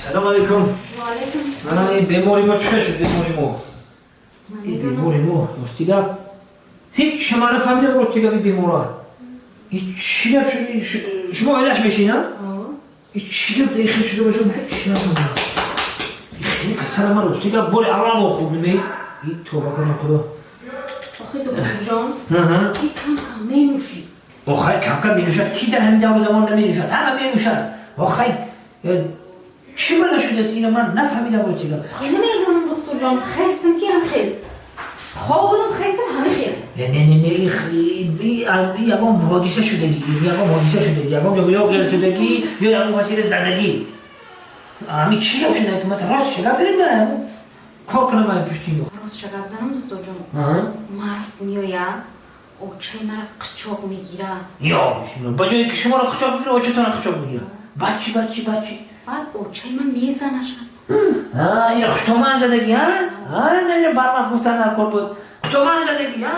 سلام علیکم. و علیکم. من این بیماری ما چه شد بیماری ما؟ این بیماری ما مستیگا هیچ شما نفهمیدم مستیگا بیمارا. هیچ نشد شما علاج میشین ها؟ هیچ دقیقه شده باشم هیچ نفهمیدم. خیلی کسر من مستیگا باری اول ما خوب نمی. این توبه کنم خدا. آخه دکتر جان. این کم می نوشی. آخه کم مینوشد کی در همین دور زمان نمینوشد همه مینوشد آخه چی من نشده است اینو من نفهمیدم مستیگا نمیدونم دکتر جان خستم که هم خیلی خواب بودم خستم همه خیلی نه یکم حادثه شدگی یکم جا یا غیر شدگی یا یکم وسیله زدگی همین چی شده که من راست شگفت داریم نه کار کنم من پشتی راست شگفت زنم دکتر جان مست میایم او چای مرا قچاق میگیره یا با جایی که شما را قچاق میگیره او چطور قچاق میگیره بچی بعد او چای من میزنشن این خوشتومن زدگی ها؟ نه برمخ مستن نکن بود خوشتومن زدگی ها؟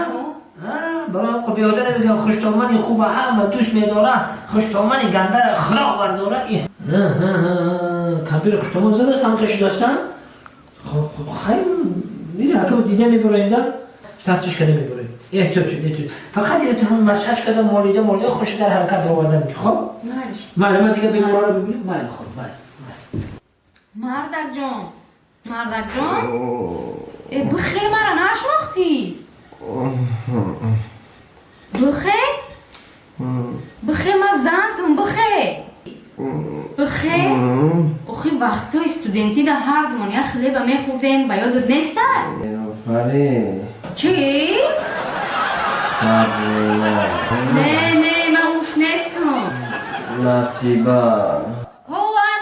برای خب بیاده نمیگم خوشتومنی خوبه همه دوست میداره خوشتومنی گندر خلاق برداره کمپیر خوشتومن زده است همه کشی داشتن خب خیلی میره حکم دیده میبره اینده تفتیش کنه میبره احتیاج فقط یه همون مسحج کردم مالیده خوش در حرکت آوردم که خب معلومه دیگه بیمارا رو ببینیم خب مردک جان بخیر مرا نشناختی بخیر من زنتم بخیر اخی وقتا استودنتی در هر دمانی خلیبه میخوردیم با یادت نیسته؟ آفرین چی؟ صبرونه نه من اوش نیستم نصیبه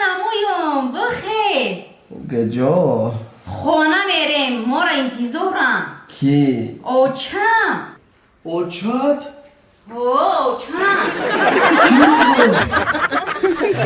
نمویم بخیر گجا خانه میریم ما را انتظارم کی؟ اوچم اوچات؟ اوچم کی تو؟